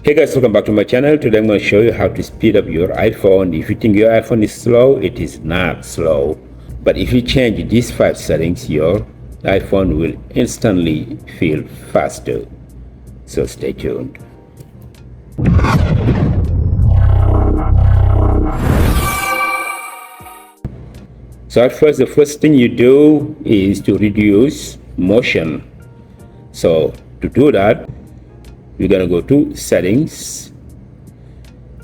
Hey guys, welcome back to my channel. Today I'm going to show you how to speed up your iPhone. If you think your iPhone is slow, it is not slow. But if you change these 5 settings, your iPhone will instantly feel faster. So stay tuned. So at first, the first thing you do is to reduce motion. So to do that, we're going to go to settings,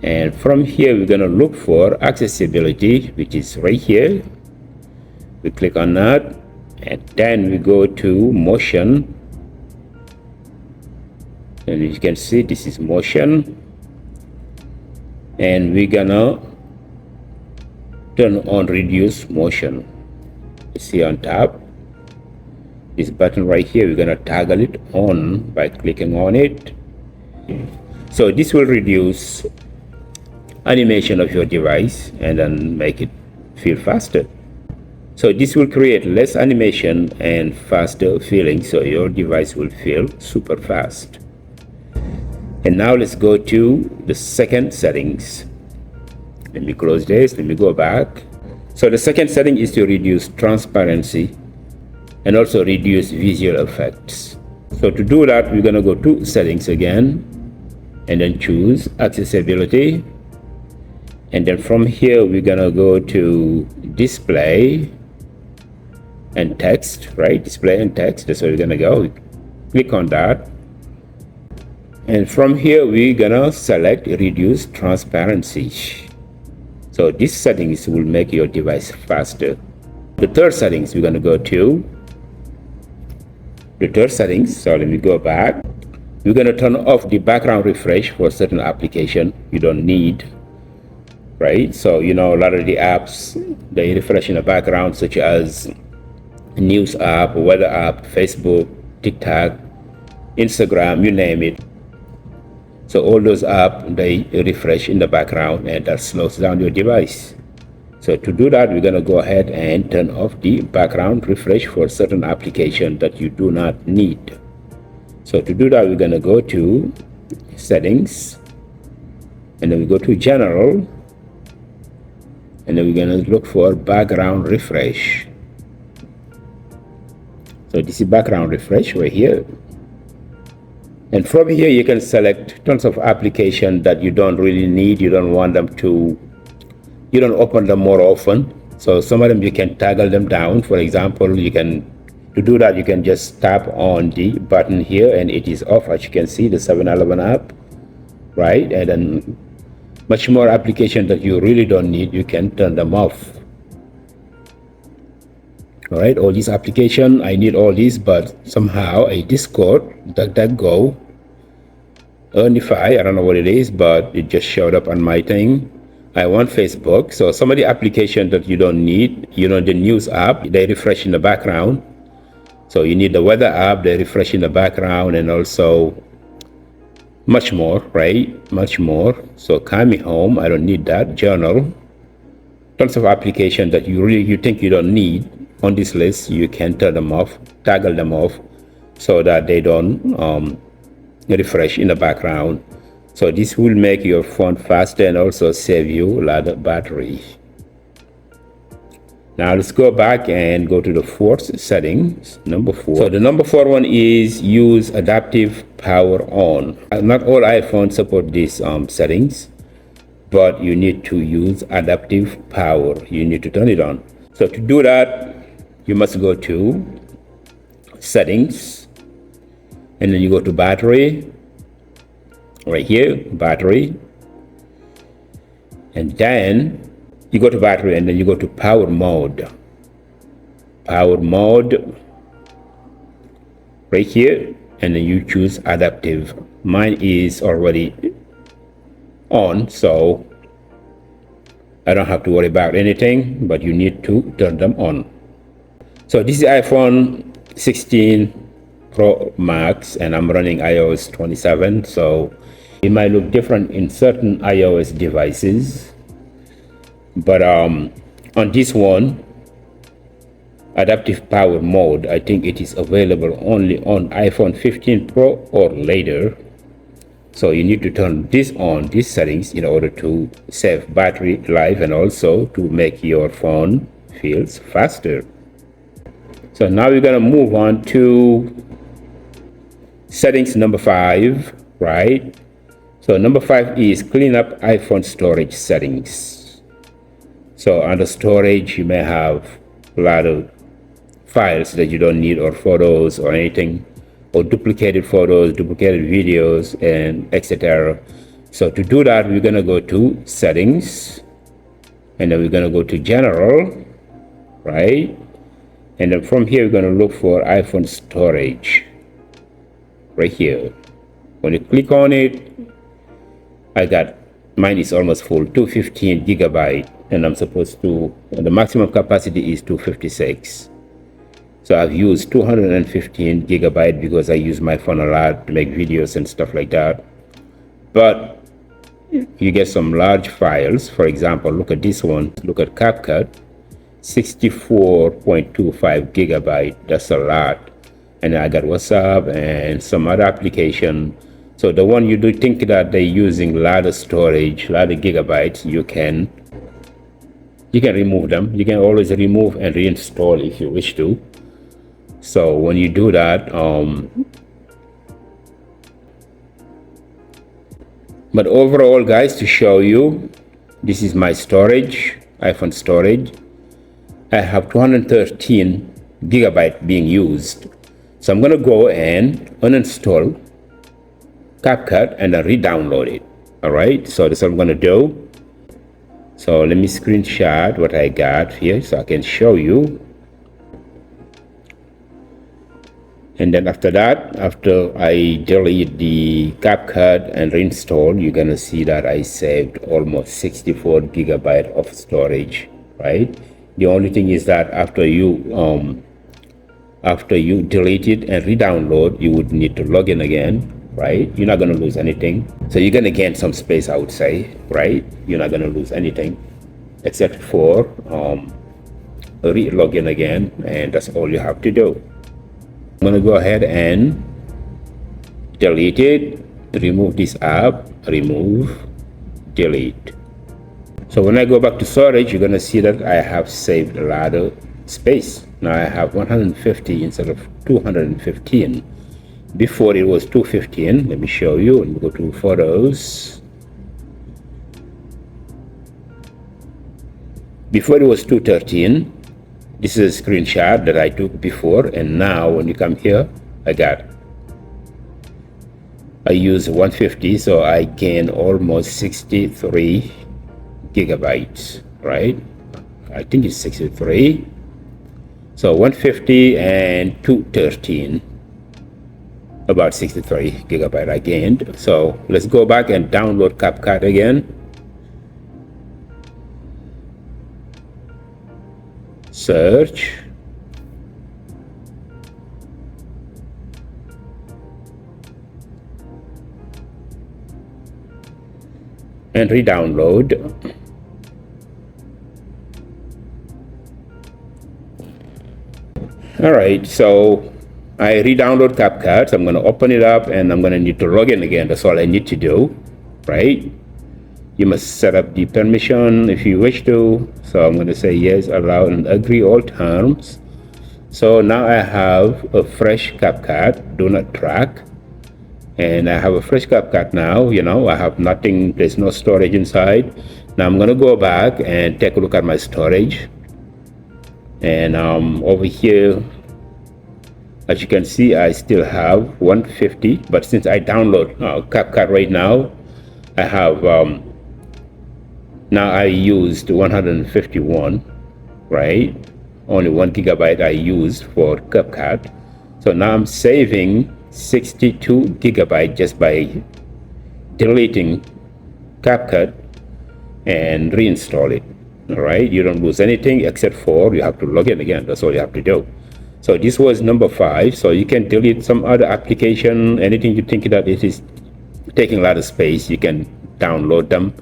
and from here we're going to look for accessibility, which is right here. We click on that, and then we go to motion, and you can see this is motion, and we're gonna turn on reduce motion. You see on top this button right here, we're gonna toggle it on by clicking on it. So this will reduce animation of your device and then make it feel faster. So this will create less animation and faster feeling, so your device will feel super fast. And now let's go to the second settings. Let me close this, let me go back. So the second setting is to reduce transparency and also reduce visual effects. So to do that, we're gonna go to settings again, and then choose accessibility, and then from here we're gonna go to display and text, right? Display and text, that's where we're gonna go. Click on that, and from here we're gonna select reduce transparency. So these settings will make your device faster. The third settings, we're gonna go to the third settings. So let me go back. We're going to turn off the background refresh for certain application you don't need, right? So a lot of the apps, they refresh in the background, such as news app, weather app, Facebook, TikTok, Instagram, you name it. So all those apps, they refresh in the background, and that slows down your device. So to do that, we're going to go ahead and turn off the background refresh for certain application that you do not need. So to do that, we're going to go to settings, and then we go to general, and then we're going to look for background refresh. So this is background refresh right here. And from here you can select tons of applications that you don't really need, you don't want them to, you don't open them more often. So some of them you can toggle them down. For example, to do that, you can just tap on the button here and it is off. As you can see, the 7-Eleven app, right? And then much more applications that you really don't need, you can turn them off. All right, all these applications, I need all these, but somehow a Discord, DuckDuckGo, Earnify, I don't know what it is, but it just showed up on my thing. I want Facebook. So some of the applications that you don't need, the news app, they refresh in the background. So you need the weather app, they refresh in the background, and also much more, right? Much more. So Call Me Home, I don't need that. Journal, tons of applications that you think you don't need on this list, you can turn them off, toggle them off, so that they don't refresh in the background. So this will make your phone faster and also save you a lot of battery. Now let's go back and go to the fourth settings, number 4. So the number 4 one is use adaptive power on. Not all iPhones support these settings, but you need to use adaptive power. You need to turn it on. So to do that, you must go to settings, and then you go to battery, right here, battery, and then you go to battery, and then you go to power mode. Power mode right here, and then you choose adaptive. Mine is already on, so I don't have to worry about anything, but you need to turn them on. So this is iPhone 16 Pro Max, and I'm running iOS 27, so it might look different in certain iOS devices. But on this one, adaptive power mode, I think it is available only on iPhone 15 Pro or later. So you need to turn this on, these settings, in order to save battery life and also to make your phone feels faster. So now we're going to move on to settings number 5, right? So number 5 is clean up iPhone storage settings. So under storage, you may have a lot of files that you don't need, or photos or anything, or duplicated photos, duplicated videos, and etc. So to do that, we're going to go to settings, and then we're going to go to general, right? And then from here, we're going to look for iPhone storage right here. When you click on it, mine is almost full, 215 gigabyte, and I'm supposed to, the maximum capacity is 256. So I've used 215 gigabyte because I use my phone a lot to make videos and stuff like that. But you get some large files. For example, look at this one. Look at CapCut, 64.25 gigabyte. That's a lot. And I got WhatsApp and some other application. So the one you do think that they're using a lot of storage, a lot of gigabytes, you can remove them. You can always remove and reinstall if you wish to. So when you do that, but overall, guys, to show you, this is my storage, iPhone storage. I have 213 gigabyte being used. So I'm going to go and uninstall CapCut and then re-download it. All right, so that's what I'm going to do. So let me screenshot what I got here so I can show you. And then after that, after I delete the CapCut and reinstall, you're gonna see that I saved almost 64 gigabyte of storage, right? The only thing is that after you delete it and re-download, you would need to log in again, right? You're not gonna lose anything. So you're gonna gain some space, I would say, right? You're not gonna lose anything except for re-log in again, and that's all you have to do. I'm going to go ahead and delete it, remove this app, remove, delete. So when I go back to storage, you're going to see that I have saved a lot of space. Now I have 150 instead of 215. Before it was 215. Let me show you. And go to photos. Before it was 213. This is a screenshot that I took before, and now when you come here, I use 150, so I gain almost 63 gigabytes, right? I think it's 63. So 150 and 213, about 63 gigabyte I gained. So let's go back and download CapCut again. Search, and re-download. All right, so I re-download CapCut. So I'm going to open it up, and I'm going to need to log in again. That's all I need to do, right? You must set up the permission if you wish to. So I'm going to say yes, allow, and agree all terms. So now I have a fresh CapCut, do not track. And I have a fresh CapCut now, I have nothing, there's no storage inside. Now I'm going to go back and take a look at my storage. And over here, as you can see, I still have 150. But since I download CapCut right now, I have now I used 151, right? Only 1 gigabyte I used for CapCut. So now I'm saving 62 gigabyte just by deleting CapCut and reinstall it. All right, you don't lose anything except for you have to log in again. That's all you have to do. So this was number 5. So you can delete some other application, anything you think that it is taking a lot of space, you can download them.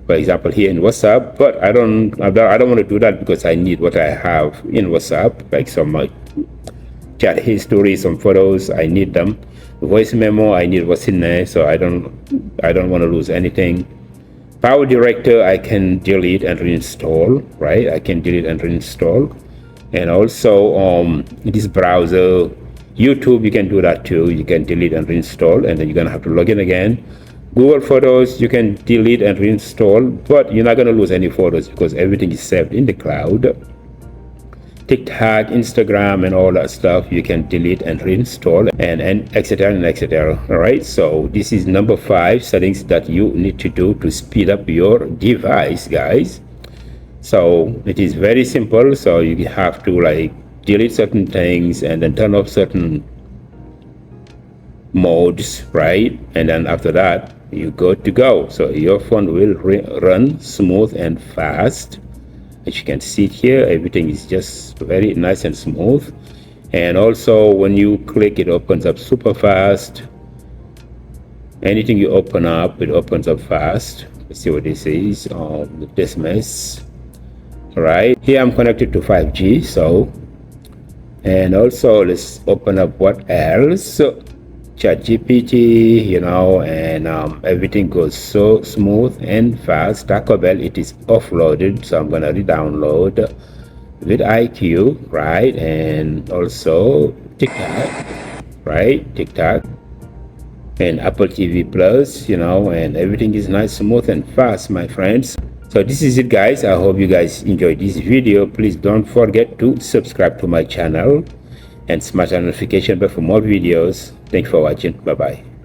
For example, here in WhatsApp, but I don't want to do that because I need what I have in WhatsApp, like some chat history, some photos. I need them. Voice memo, I need what's in there, so I don't want to lose anything. Power Director, I can delete and reinstall, right? I can delete and reinstall. And also this browser, YouTube, you can do that too. You can delete and reinstall, and then you're gonna have to log in again. Google Photos, you can delete and reinstall, but you're not gonna lose any photos because everything is saved in the cloud. TikTok, Instagram, and all that stuff, you can delete and reinstall, and etc. and etc. All right, so this is number 5 settings that you need to do to speed up your device, guys. So it is very simple. So you have to like delete certain things and then turn off certain modes, right? And then after that, you good to go. So your phone will run smooth and fast. As you can see here, everything is just very nice and smooth. And also when you click, it opens up super fast. Anything you open up, it opens up fast. Let's see what this is. This mess. All right, here I'm connected to 5G. So, and also let's open up what else. So, ChatGPT, you know, and everything goes so smooth and fast. Taco Bell, it is offloaded, so I'm gonna re-download with IQ, right? And also TikTok, right? TikTok and Apple TV Plus, you know, and everything is nice, smooth and fast, my friends. So this is it, guys. I hope you guys enjoyed this video. Please don't forget to subscribe to my channel and smash the notification bell for more videos. Thanks for watching. Bye bye.